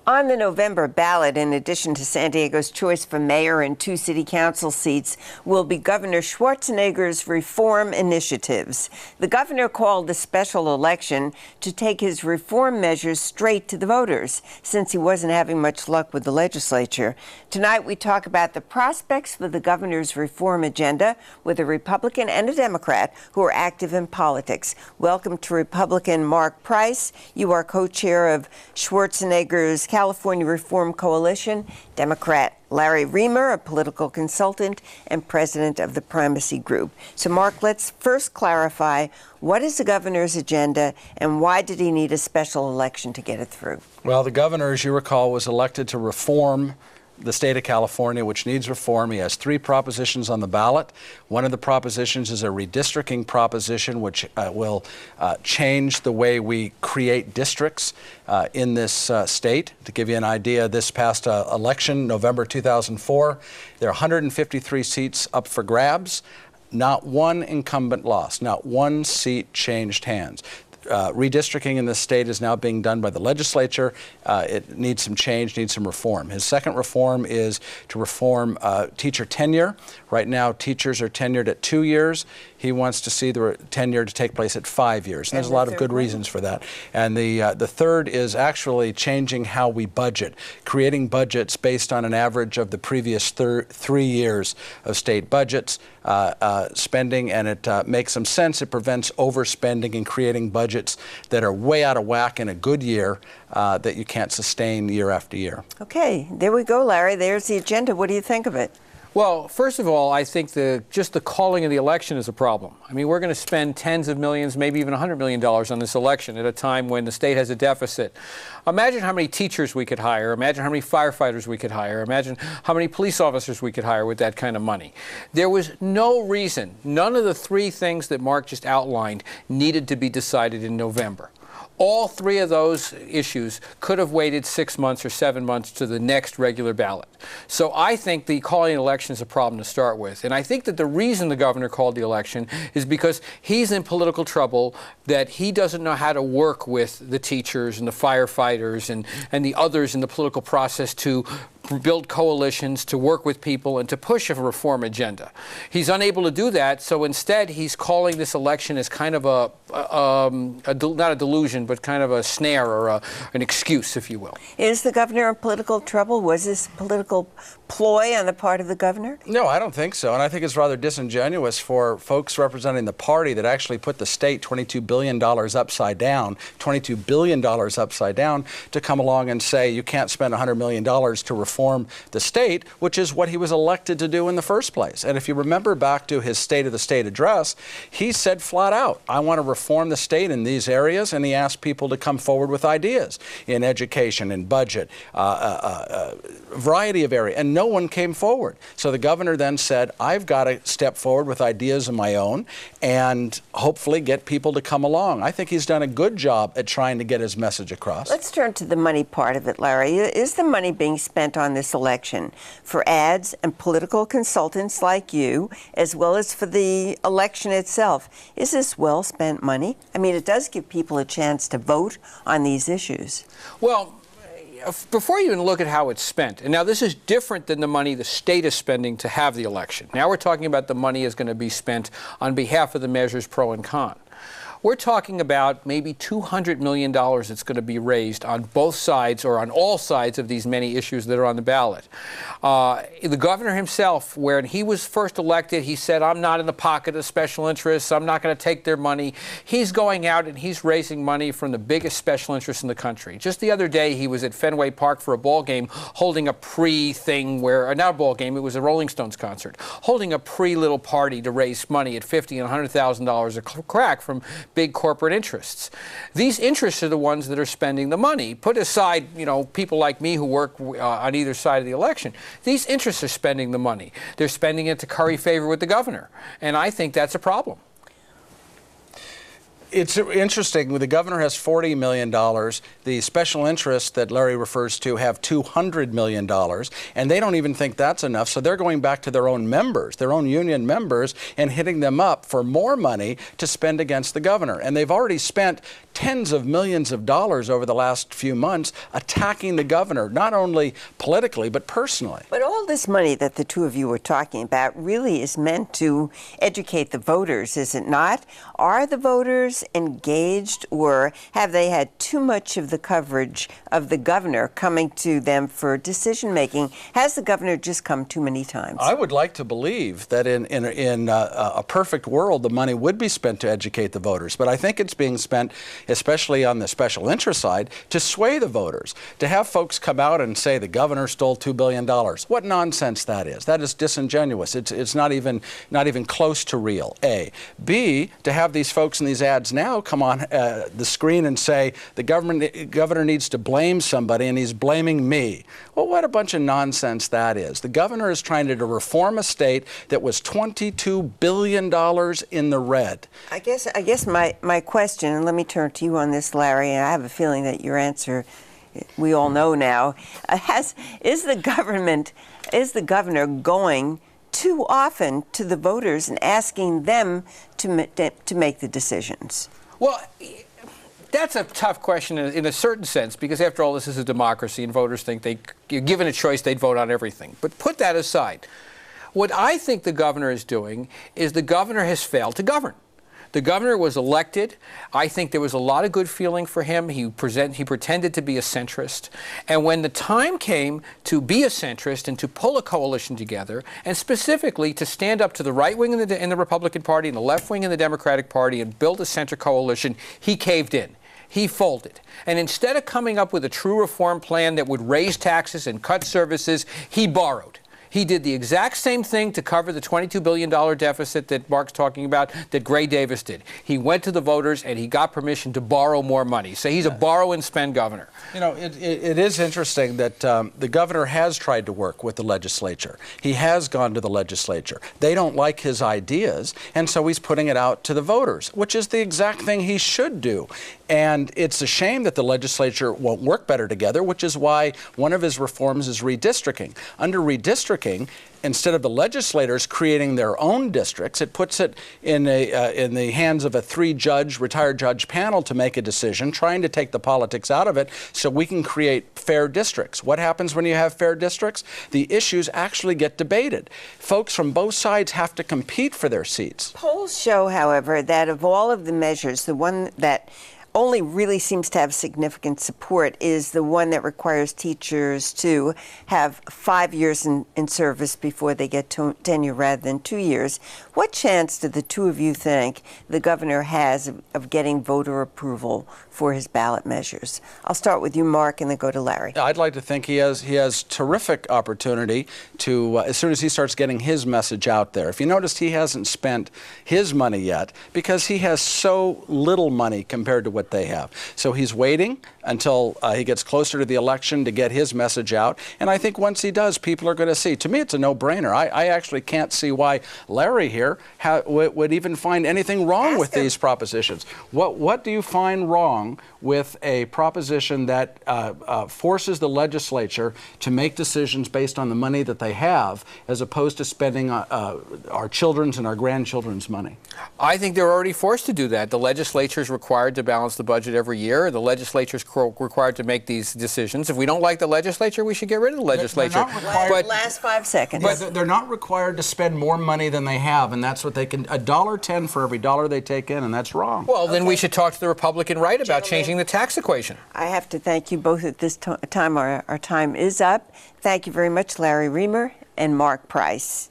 On the November ballot, in addition to San Diego's choice for mayor and 2 city council seats, will be Governor Schwarzenegger's reform initiatives. The governor called the special election to take his reform measures straight to the voters, since he wasn't having much luck with the legislature. Tonight, we talk about the prospects for the governor's reform agenda with a Republican and a Democrat who are active in politics. Welcome to Republican Mark Price. You are co-chair of Schwarzenegger's California Reform Coalition. Democrat Larry Remer, a political consultant and president of the Primacy Group. So, Mark, let's first clarify, what is the governor's agenda and why did he need a special election to get it through? Well, the governor, as you recall, was elected to reform the state of California, which needs reform. He has 3 propositions on the ballot. One of the propositions is a redistricting proposition, which will change the way we create districts in this state. To give you an idea, this past election, November 2004, there are 153 seats up for grabs. Not one incumbent lost. Not one seat changed hands. Redistricting in this state is now being done by the legislature. It needs some change, needs some reform. His second reform is to reform teacher tenure. Right now, teachers are tenured at 2 years. He wants to see the tenure to take place at 5 years. And there's a lot of good reasons for that. And the third is actually changing how we budget, creating budgets based on an average of the previous 3 years of state budgets, spending, and it makes some sense. It prevents overspending and creating budgets that are way out of whack in a good year that you can't sustain year after year. Okay, there we go, Larry. There's the agenda. What do you think of it? Well, first of all, I think just the calling of the election is a problem. I mean, we're going to spend tens of millions, maybe even $100 million on this election at a time when the state has a deficit. Imagine how many teachers we could hire. Imagine how many firefighters we could hire. Imagine how many police officers we could hire with that kind of money. There was no reason, none of the 3 things that Mark just outlined needed to be decided in November. All 3 of those issues could have waited 6 months or 7 months to the next regular ballot. So I think the calling an election is a problem to start with. And I think that the reason the governor called the election is because he's in political trouble, that he doesn't know how to work with the teachers and the firefighters and the others in the political process to build coalitions, to work with people, and to push a reform agenda. He's unable to do that, so instead he's calling this election as kind of not a delusion, but kind of a snare or an excuse, if you will. Is the governor in political trouble? Was this political ploy on the part of the governor? No, I don't think so. And I think it's rather disingenuous for folks representing the party that actually put the state $22 billion upside down, $22 billion upside down, to come along and say you can't spend $100 million to reform the state, which is what he was elected to do in the first place. And if you remember back to his State of the State address, he said flat out, I want to reform the state in these areas, and he asked people to come forward with ideas in education, in budget, a variety of areas, and no one came forward. So the governor then said, I've got to step forward with ideas of my own and hopefully get people to come along. I think he's done a good job at trying to get his message across. Let's turn to the money part of it, Larry. Is the money being spent on this election for ads and political consultants like you, as well as for the election itself? Is this well-spent money? I mean, it does give people a chance to vote on these issues. Well, before you even look at how it's spent, and now this is different than the money the state is spending to have the election. Now we're talking about the money is going to be spent on behalf of the measures pro and con. We're talking about maybe $200 million that's going to be raised on both sides or on all sides of these many issues that are on the ballot. The governor himself, when he was first elected, he said, I'm not in the pocket of special interests. I'm not going to take their money. He's going out and he's raising money from the biggest special interests in the country. Just the other day, he was at Fenway Park for a ball game holding a pre-thing where, not a ball game, it was a Rolling Stones concert, holding a pre-little party to raise money at $50,000 and $100,000 a crack from big corporate interests. These interests are the ones that are spending the money. Put aside, people like me who work on either side of the election. These interests are spending the money. They're spending it to curry favor with the governor. And I think that's a problem. It's interesting. The governor has $40 million. The special interests that Larry refers to have $200 million, and they don't even think that's enough. So they're going back to their own members, their own union members, and hitting them up for more money to spend against the governor. And they've already spent tens of millions of dollars over the last few months attacking the governor, not only politically, but personally. But all this money that the two of you were talking about really is meant to educate the voters, is it not? Are the voters engaged, or have they had too much of the coverage of the governor coming to them for decision making? Has the governor just come too many times? I would like to believe that in a perfect world, the money would be spent to educate the voters. But I think it's being spent, especially on the special interest side, to sway the voters. To have folks come out and say the governor stole $2 billion. What nonsense that is. That is disingenuous. It's not even close to real, A. B, to have these folks in these ads now come on the screen and say the governor needs to blame somebody and he's blaming me. Well, what a bunch of nonsense that is. The governor is trying to reform a state that was $22 billion in the red. I guess my question, and let me turn to you on this, Larry, and I have a feeling that your answer we all know now, is the governor going too often to the voters and asking them to make the decisions? Well, that's a tough question in a certain sense, because after all, this is a democracy and voters think given a choice, they'd vote on everything. But put that aside. What I think the governor is doing is the governor has failed to govern. The governor was elected. I think there was a lot of good feeling for him. He pretended to be a centrist. And when the time came to be a centrist and to pull a coalition together, and specifically to stand up to the right wing in the Republican Party and the left wing in the Democratic Party and build a center coalition, he caved in. He folded. And instead of coming up with a true reform plan that would raise taxes and cut services, he borrowed. He did the exact same thing to cover the $22 billion deficit that Mark's talking about that Gray Davis did. He went to the voters and he got permission to borrow more money. So he's a borrow and spend governor. You know, it is interesting that the governor has tried to work with the legislature. He has gone to the legislature. They don't like his ideas, and so he's putting it out to the voters, which is the exact thing he should do. And it's a shame that the legislature won't work better together, which is why one of his reforms is redistricting. Under redistricting, instead of the legislators creating their own districts, it puts it in the hands of a retired judge panel to make a decision, trying to take the politics out of it so we can create fair districts. What happens when you have fair districts? The issues actually get debated. Folks from both sides have to compete for their seats. Polls show, however, that of all of the measures, the one that only really seems to have significant support is the one that requires teachers to have 5 years in service before they get tenure rather than 2 years. What chance do the two of you think the governor has of getting voter approval for his ballot measures? I'll start with you, Mark, and then go to Larry. I'd like to think he has terrific opportunity to, as soon as he starts getting his message out there. If you noticed, he hasn't spent his money yet because he has so little money compared to what they have. So he's waiting until he gets closer to the election to get his message out. And I think once he does, people are going to see. To me, it's a no-brainer. I actually can't see why Larry here would even find anything wrong with these propositions. What do you find wrong with a proposition that forces the legislature to make decisions based on the money that they have, as opposed to spending our children's and our grandchildren's money? I think they're already forced to do that. The legislature is required to balance the budget every year. The legislature is required to make these decisions. If we don't like the legislature, we should get rid of the legislature. They're not required, but last 5 seconds. But they're not required to spend more money than they have, and that's what they can. $1.10 for every dollar they take in, and that's wrong. Well, then we should talk to the Republican right about changing the tax equation. I have to thank you both at this time. Our time is up. Thank you very much, Larry Reamer and Mark Price.